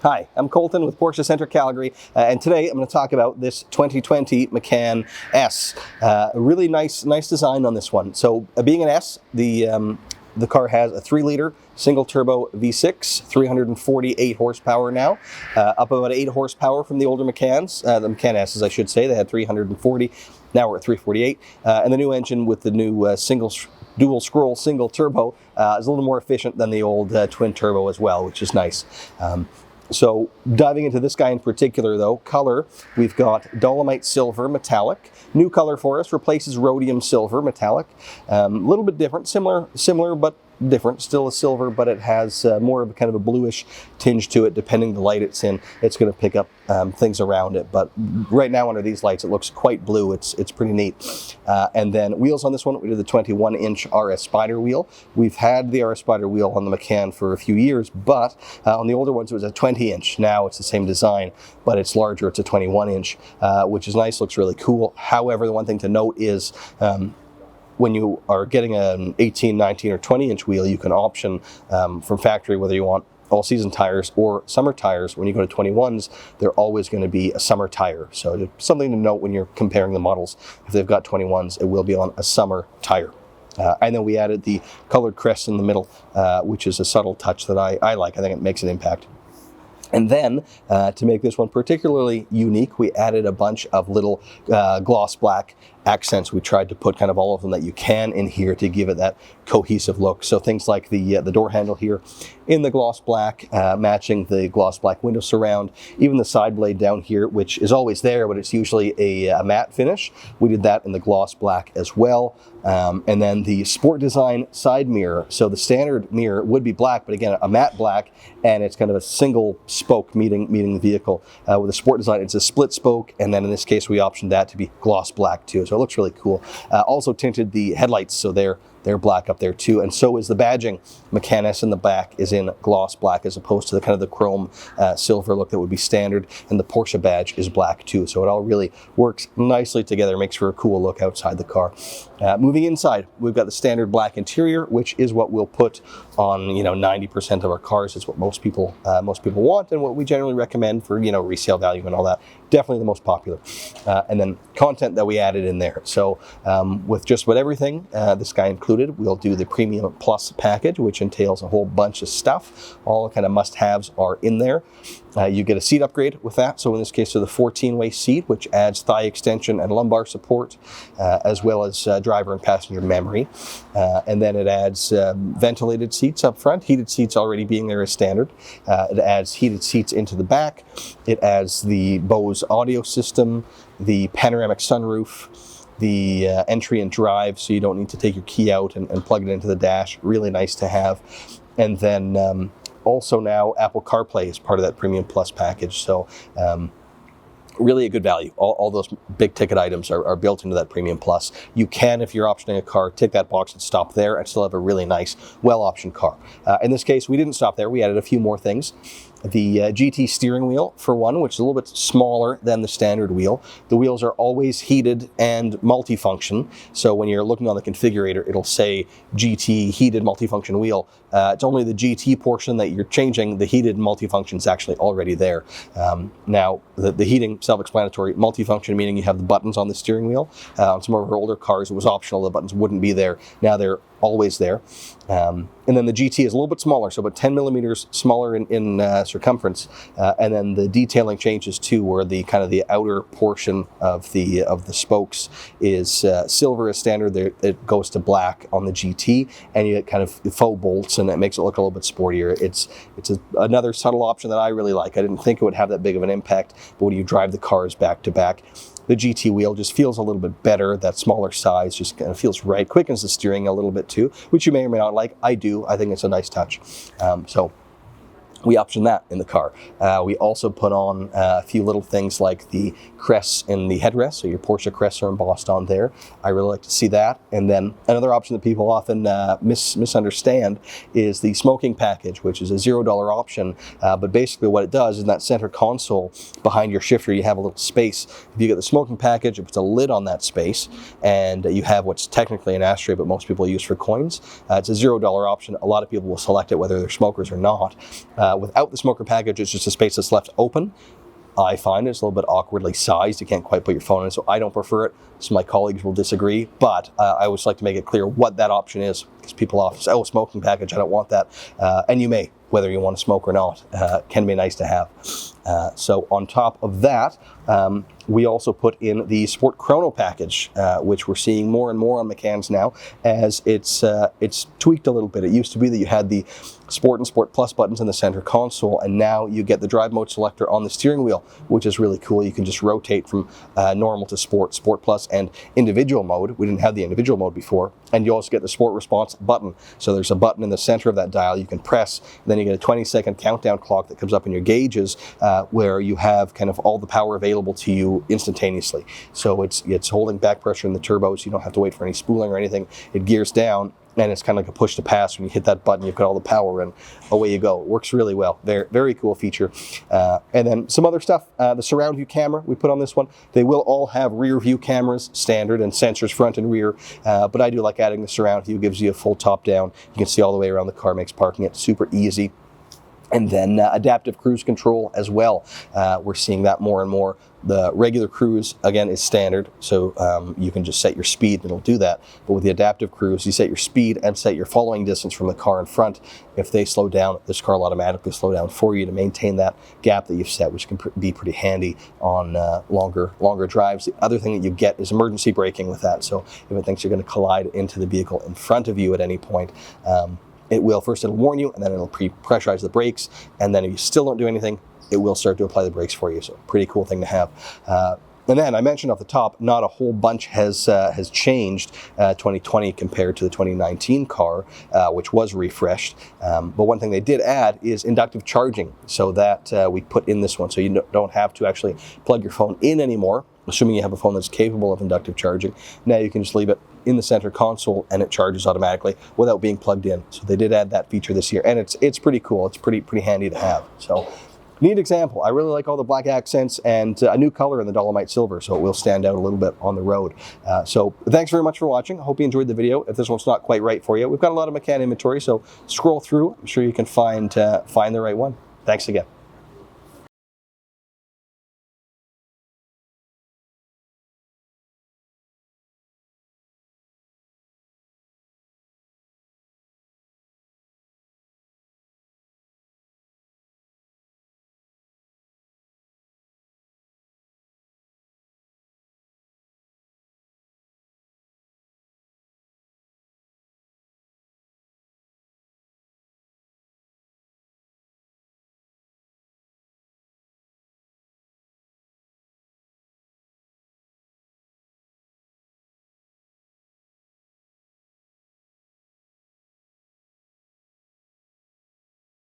Hi, I'm Colton with Porsche Center Calgary, and today I'm going to talk about this 2020 Macan S. A really nice design on this one. So, being an S, the car has a 3-liter single turbo V6, 348 horsepower now, up about 8 horsepower from the older Macans, the Macan S's, I should say. They had 340. Now we're at 348, and the new engine with the new dual scroll single turbo is a little more efficient than the old twin turbo as well, which is nice. So diving into this guy in particular though, color, we've got Dolomite Silver Metallic. New color for us, replaces Rhodium Silver Metallic. A little bit different, similar but different. Still a silver, but it has more of a kind of a bluish tinge to it. Depending the light it's in, it's going to pick up things around it. But right now under these lights, it looks quite blue. It's pretty neat. And then wheels on this one, we did the 21-inch RS Spyder wheel. We've had the RS Spyder wheel on the Macan for a few years, but on the older ones it was a 20-inch. Now it's the same design, but it's larger. It's a 21-inch, which is nice. Looks really cool. However, the one thing to note is when you are getting an 18, 19, or 20-inch wheel, you can option from factory whether you want all-season tires or summer tires. When you go to 21s, they're always going to be a summer tire. So something to note when you're comparing the models. If they've got 21s, it will be on a summer tire. And then we added the colored crest in the middle, which is a subtle touch that I like. I think it makes an impact. And then, to make this one particularly unique, we added a bunch of little gloss black accents. We tried to put kind of all of them that you can in here to give it that cohesive look. So things like the door handle here in the gloss black, matching the gloss black window surround, even the side blade down here, which is always there, but it's usually a matte finish. We did that in the gloss black as well. And then the sport design side mirror. So the standard mirror would be black, but again, a matte black, and it's kind of a single spoke meeting the vehicle. With the sport design, it's a split spoke, and then in this case, we optioned that to be gloss black too. So it looks really cool. Also tinted the headlights, so they're black up there too, and so is the badging. Macan S in the back is in gloss black as opposed to the kind of the chrome silver look that would be standard, and the Porsche badge is black too. So it all really works nicely together, makes for a cool look outside the car. Moving inside, we've got the standard black interior, which is what we'll put on 90% of our cars. It's what most people want, and what we generally recommend for resale value and all that. Definitely the most popular. And then content that we added in there. So with just about everything this guy included, we'll do the Premium Plus package, which entails a whole bunch of stuff. All the kind of must-haves are in there. You get a seat upgrade with that. So in this case, the 14-way seat, which adds thigh extension and lumbar support, as well as driver and passenger memory. And then it adds ventilated seats up front, heated seats already being there as standard. It adds heated seats into the back. It adds the Bose audio system, the panoramic sunroof, the entry and drive, so you don't need to take your key out and plug it into the dash. Really nice to have. And then also now Apple CarPlay is part of that Premium Plus package. So really a good value. All those big ticket items are built into that Premium Plus. You can, if you're optioning a car, tick that box and stop there and still have a really nice, well-optioned car. In this case, we didn't stop there. We added a few more things. The GT steering wheel, for one, which is a little bit smaller than the standard wheel. The wheels are always heated and multifunction. So when you're looking on the configurator, it'll say GT heated multifunction wheel. It's only the GT portion that you're changing. The heated multifunction is actually already there. Now, the heating, self-explanatory. Multifunction, meaning you have the buttons on the steering wheel. On some of our older cars, it was optional. The buttons wouldn't be there. Now they're always there. And then the GT is a little bit smaller, so about 10 millimeters smaller in circumference. And then the detailing changes too, where the kind of the outer portion of the spokes is silver as standard. It goes to black on the GT, and you get kind of faux bolts, and it makes it look a little bit sportier. It's another subtle option that I really like. I didn't think it would have that big of an impact, but when you drive the cars back to back, the GT wheel just feels a little bit better. That smaller size just kind of feels right. Quickens the steering a little bit too, which you may or may not like. I do. I think it's a nice touch. So we optioned that in the car. We also put on a few little things like the crests in the headrest, so your Porsche crests are embossed on there. I really like to see that. And then another option that people often misunderstand is the smoking package, which is a $0 option. But basically what it does is in that center console behind your shifter, you have a little space. If you get the smoking package, it puts a lid on that space, and you have what's technically an ashtray, but most people use for coins. It's a $0 option. A lot of people will select it whether they're smokers or not. Without the smoker package, it's just a space that's left open. I find it's a little bit awkwardly sized. You can't quite put your phone in, so I don't prefer it. Some of my colleagues will disagree, but I always like to make it clear what that option is, because people often say, oh, smoking package, I don't want that. And you may, whether you want to smoke or not, can be nice to have. So on top of that, we also put in the Sport Chrono package, which we're seeing more and more on Macans now, as it's tweaked a little bit. It used to be that you had the Sport and Sport Plus buttons in the center console, and now you get the drive mode selector on the steering wheel, which is really cool. You can just rotate from normal to Sport, Sport Plus, and individual mode. We didn't have the individual mode before. And you also get the Sport Response button. So there's a button in the center of that dial you can press, then you get a 20-second countdown clock that comes up in your gauges, where you have kind of all the power available to you instantaneously. So it's holding back pressure in the turbos. You don't have to wait for any spooling or anything. It gears down, and it's kind of like a push to pass. When you hit that button, you've got all the power, and away you go. It works really well. Very, very cool feature. And then some other stuff. The surround view camera we put on this one. They will all have rear view cameras, standard, and sensors front and rear. But I do like adding the surround view. Gives you a full top down. You can see all the way around the car. Makes parking it super easy. And then adaptive cruise control as well. We're seeing that more and more. The regular cruise, again, is standard, so you can just set your speed and it'll do that. But with the adaptive cruise, you set your speed and set your following distance from the car in front. If they slow down, this car will automatically slow down for you to maintain that gap that you've set, which can be pretty handy on longer drives. The other thing that you get is emergency braking with that. So if it thinks you're going to collide into the vehicle in front of you at any point, it'll warn you, and then it'll pre-pressurize the brakes, and then if you still don't do anything, it will start to apply the brakes for you. So pretty cool thing to have. And then I mentioned off the top, not a whole bunch has changed 2020 compared to the 2019 car, which was refreshed. But one thing they did add is inductive charging, so that we put in this one, so you don't have to actually plug your phone in anymore, assuming you have a phone that's capable of inductive charging. Now you can just leave it in the center console and it charges automatically without being plugged in. So they did add that feature this year, and it's pretty cool. It's pretty handy to have. So neat example. I really like all the black accents and a new color in the Dolomite silver, so it will stand out a little bit on the road. So thanks very much for watching. I hope you enjoyed the video. If this one's not quite right for you, we've got a lot of Macan inventory, so scroll through. I'm sure you can find the right one. Thanks again.